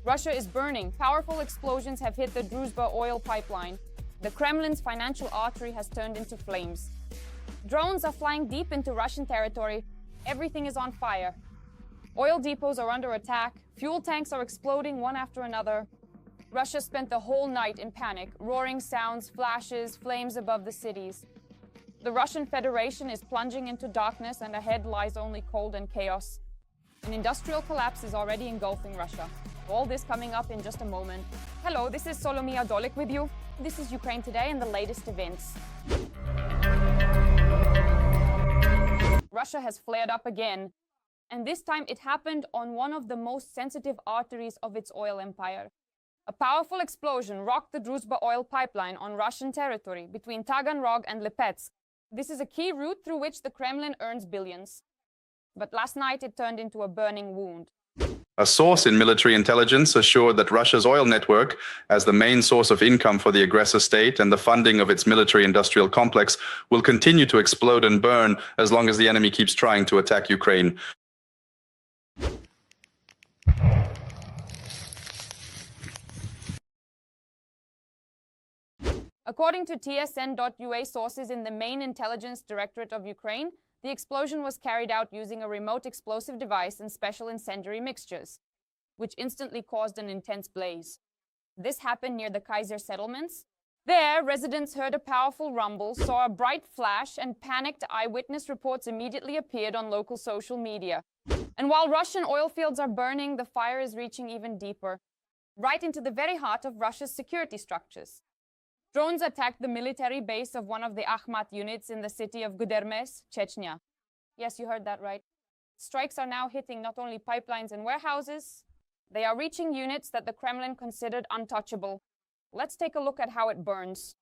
Russia is burning. Powerful explosions have hit the Druzhba oil pipeline. The Kremlin's financial artery has turned into flames. Drones are flying deep into Russian territory. Everything is on fire. Oil depots are under attack. Fuel tanks are exploding one after another. Russia spent the whole night in panic. Roaring sounds, flashes, flames above the cities. The Russian Federation is plunging into darkness, and ahead lies only cold and chaos. An industrial collapse is already engulfing Russia. All this coming up in just a moment. Hello, this is Solomia Dolik with you. This is Ukraine Today and the latest events. Russia has flared up again, and this time it happened on one of the most sensitive arteries of its oil empire. A powerful explosion rocked the Druzhba oil pipeline on Russian territory between Taganrog and Lipetsk. This is a key route through which the Kremlin earns billions. But last night it turned into a burning wound. A source in military intelligence assured that Russia's oil network, as the main source of income for the aggressor state and the funding of its military-industrial complex, will continue to explode and burn as long as the enemy keeps trying to attack Ukraine. According to TSN.ua sources in the main intelligence directorate of Ukraine, the explosion was carried out using a remote explosive device and special incendiary mixtures, which instantly caused an intense blaze. This happened near the Kaiser settlements. There, residents heard a powerful rumble, saw a bright flash, and panicked eyewitness reports immediately appeared on local social media. And while Russian oil fields are burning, the fire is reaching even deeper, right into the very heart of Russia's security structures. Drones attacked the military base of one of the Akhmat units in the city of Gudermes, Chechnya. Yes, you heard that right. Strikes are now hitting not only pipelines and warehouses, they are reaching units that the Kremlin considered untouchable. Let's take a look at how it burns.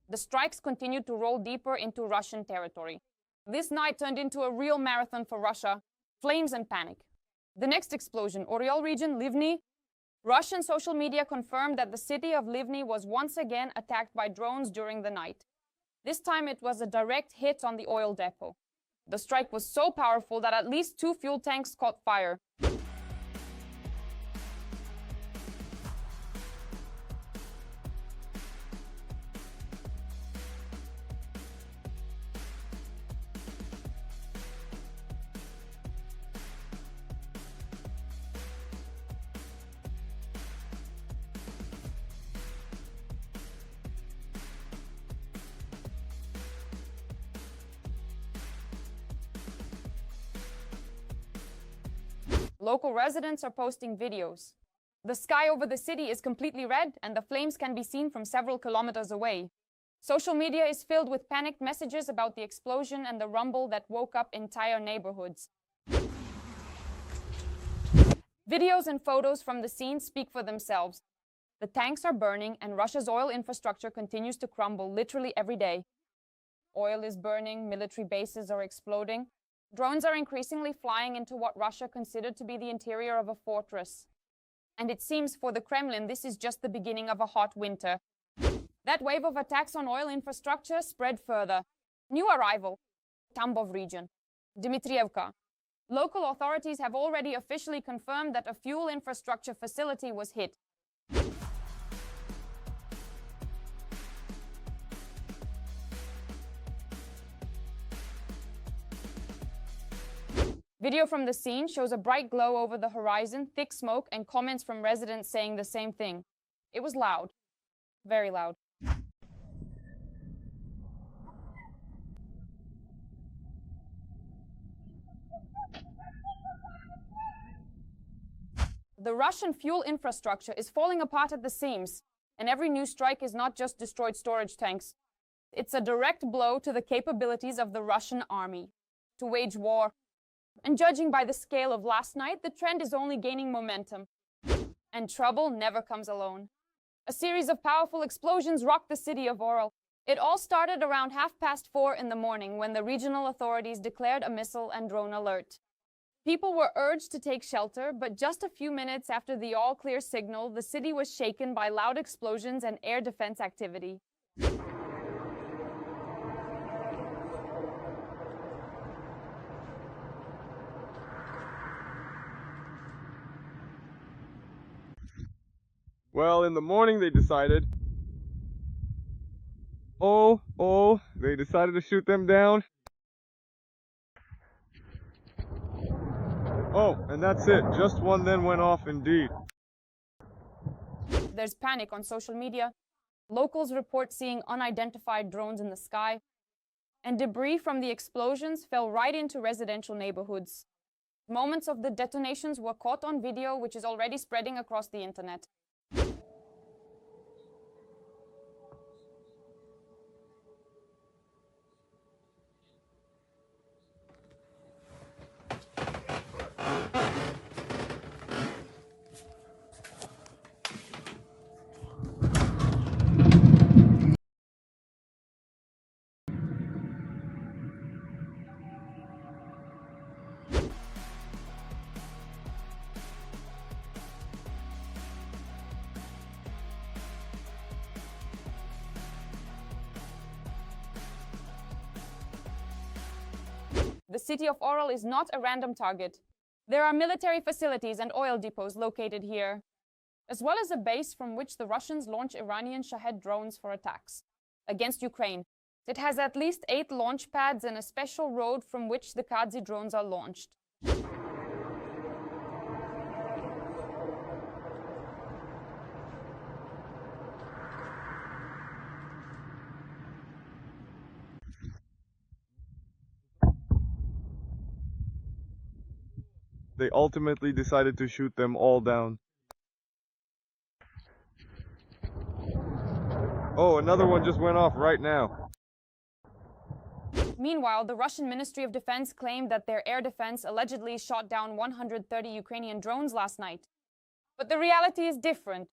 The strikes continued to roll deeper into Russian territory. This night turned into a real marathon for Russia. Flames and panic. The next explosion, Oriol region, Livny. Russian social media confirmed that the city of Livny was once again attacked by drones during the night. This time it was a direct hit on the oil depot. The strike was so powerful that at least 2 fuel tanks caught fire. Local residents are posting videos. The sky over the city is completely red, and the flames can be seen from several kilometers away. Social media is filled with panicked messages about the explosion and the rumble that woke up entire neighborhoods. Videos and photos from the scene speak for themselves. The tanks are burning, and Russia's oil infrastructure continues to crumble literally every day. Oil is burning, military bases are exploding. Drones are increasingly flying into what Russia considered to be the interior of a fortress. And it seems for the Kremlin this is just the beginning of a hot winter. That wave of attacks on oil infrastructure spread further. New arrival, Tambov region, Dmitriivka. Local authorities have already officially confirmed that a fuel infrastructure facility was hit. Video from the scene shows a bright glow over the horizon, thick smoke, and comments from residents saying the same thing. It was loud. Very loud. The Russian fuel infrastructure is falling apart at the seams, and every new strike is not just destroyed storage tanks. It's a direct blow to the capabilities of the Russian army to wage war. And judging by the scale of last night, the trend is only gaining momentum. And trouble never comes alone. A series of powerful explosions rocked the city of Orel. It all started around 4:30 in the morning when the regional authorities declared a missile and drone alert. People were urged to take shelter, but just a few minutes after the all-clear signal, the city was shaken by loud explosions and air defense activity. Well, in the morning they decided. They decided to shoot them down. Oh, and that's it. Just one then went off indeed. There's panic on social media. Locals report seeing unidentified drones in the sky, and debris from the explosions fell right into residential neighborhoods. Moments of the detonations were caught on video, which is already spreading across the internet. The city of Oral is not a random target. There are military facilities and oil depots located here, as well as a base from which the Russians launch Iranian Shahed drones for attacks against Ukraine. It has at least 8 launch pads and a special road from which the Kadzi drones are launched. They ultimately decided to shoot them all down. Oh, another one just went off right now. Meanwhile, the Russian Ministry of Defense claimed that their air defense allegedly shot down 130 Ukrainian drones last night. But the reality is different.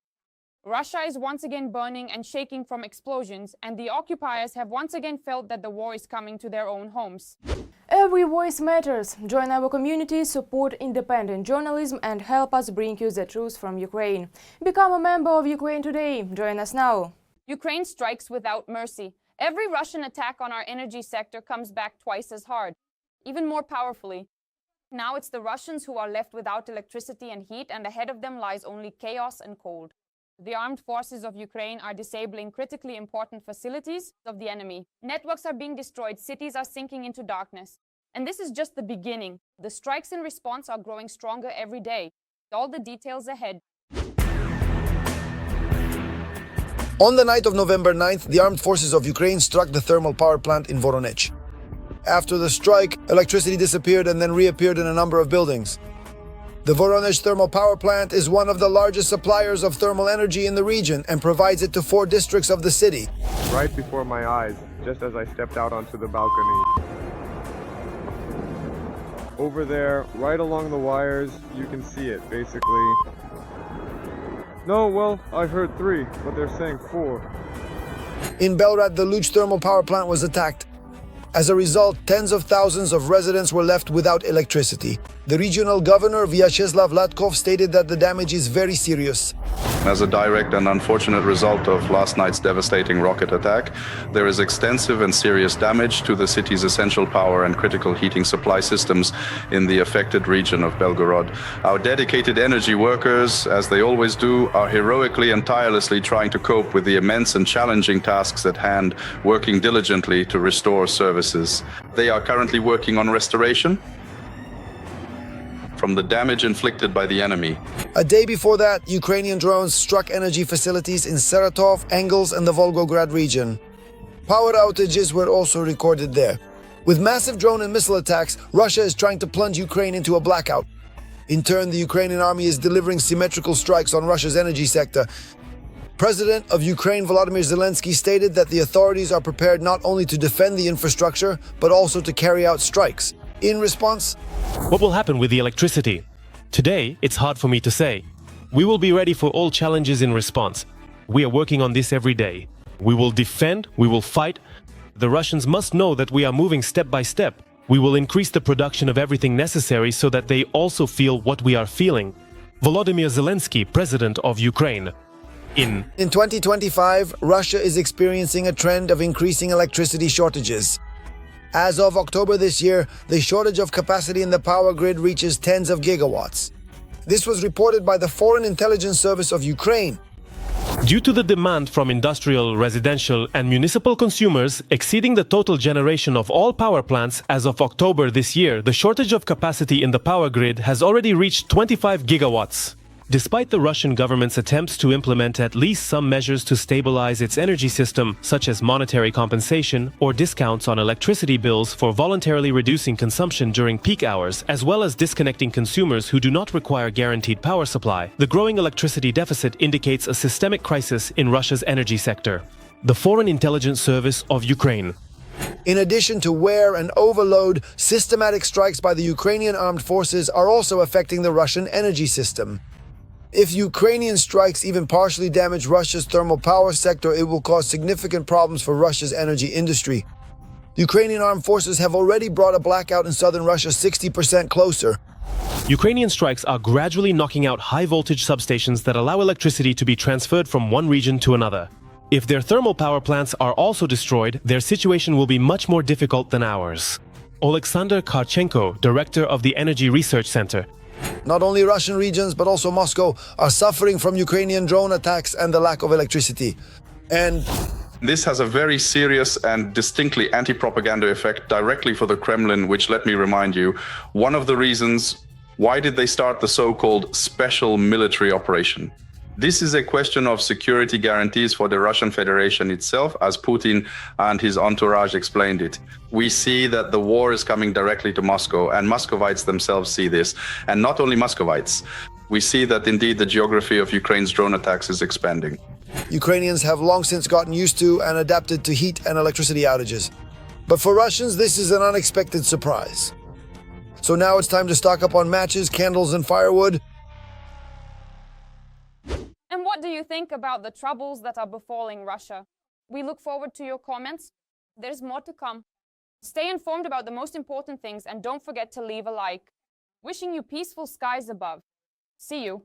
Russia is once again burning and shaking from explosions, and the occupiers have once again felt that the war is coming to their own homes. Every voice matters. Join our community, support independent journalism and help us bring you the truth from Ukraine. Become a member of Ukraine today. Join us now. Ukraine strikes without mercy. Every Russian attack on our energy sector comes back twice as hard, even more powerfully. Now it's the Russians who are left without electricity and heat, and ahead of them lies only chaos and cold. The armed forces of Ukraine are disabling critically important facilities of the enemy. Networks are being destroyed, cities are sinking into darkness. And this is just the beginning. The strikes in response are growing stronger every day. All the details ahead. On the night of November 9th, the armed forces of Ukraine struck the thermal power plant in Voronezh. After the strike, electricity disappeared and then reappeared in a number of buildings. The Voronezh thermal power plant is one of the largest suppliers of thermal energy in the region and provides it to 4 districts of the city. Right before my eyes, just as I stepped out onto the balcony. Over there, right along the wires, you can see it, basically. No, well, I heard 3, but they're saying 4. In Belgrade, the Luch thermal power plant was attacked. As a result, tens of thousands of residents were left without electricity. The regional governor, Vyacheslav Latkov, stated that the damage is very serious. As a direct and unfortunate result of last night's devastating rocket attack, there is extensive and serious damage to the city's essential power and critical heating supply systems in the affected region of Belgorod. Our dedicated energy workers, as they always do, are heroically and tirelessly trying to cope with the immense and challenging tasks at hand, working diligently to restore services. They are currently working on restoration from the damage inflicted by the enemy. A day before that, Ukrainian drones struck energy facilities in Saratov, Engels, and the Volgograd region. Power outages were also recorded there. With massive drone and missile attacks, Russia is trying to plunge Ukraine into a blackout. In turn, the Ukrainian army is delivering symmetrical strikes on Russia's energy sector. President of Ukraine Volodymyr Zelensky stated that the authorities are prepared not only to defend the infrastructure, but also to carry out strikes. In response, what will happen with the electricity? Today, it's hard for me to say. We will be ready for all challenges in response. We are working on this every day. We will defend, we will fight. The Russians must know that we are moving step by step. We will increase the production of everything necessary so that they also feel what we are feeling. Volodymyr Zelensky, President of Ukraine. In 2025, Russia is experiencing a trend of increasing electricity shortages. As of October this year, the shortage of capacity in the power grid reaches tens of gigawatts. This was reported by the Foreign Intelligence Service of Ukraine. Due to the demand from industrial, residential, and municipal consumers exceeding the total generation of all power plants as of October this year, the shortage of capacity in the power grid has already reached 25 gigawatts. Despite the Russian government's attempts to implement at least some measures to stabilize its energy system, such as monetary compensation or discounts on electricity bills for voluntarily reducing consumption during peak hours, as well as disconnecting consumers who do not require guaranteed power supply, the growing electricity deficit indicates a systemic crisis in Russia's energy sector. The Foreign Intelligence Service of Ukraine. In addition to wear and overload, systematic strikes by the Ukrainian armed forces are also affecting the Russian energy system. If Ukrainian strikes even partially damage Russia's thermal power sector, it will cause significant problems for Russia's energy industry. Ukrainian armed forces have already brought a blackout in southern Russia 60% closer. Ukrainian strikes are gradually knocking out high-voltage substations that allow electricity to be transferred from one region to another. If their thermal power plants are also destroyed, their situation will be much more difficult than ours. Oleksandr Karchenko, director of the Energy Research Center. Not only Russian regions, but also Moscow are suffering from Ukrainian drone attacks and the lack of electricity. And this has a very serious and distinctly anti-propaganda effect directly for the Kremlin, which, let me remind you, one of the reasons why did they start the so-called special military operation? This is a question of security guarantees for the Russian Federation itself, as Putin and his entourage explained it. We see that the war is coming directly to Moscow, and Muscovites themselves see this. And not only Muscovites. We see that indeed the geography of Ukraine's drone attacks is expanding. Ukrainians have long since gotten used to and adapted to heat and electricity outages. But for Russians, this is an unexpected surprise. So now it's time to stock up on matches, candles, and firewood. And what do you think about the troubles that are befalling Russia? We look forward to your comments. There's more to come. Stay informed about the most important things and don't forget to leave a like. Wishing you peaceful skies above. See you.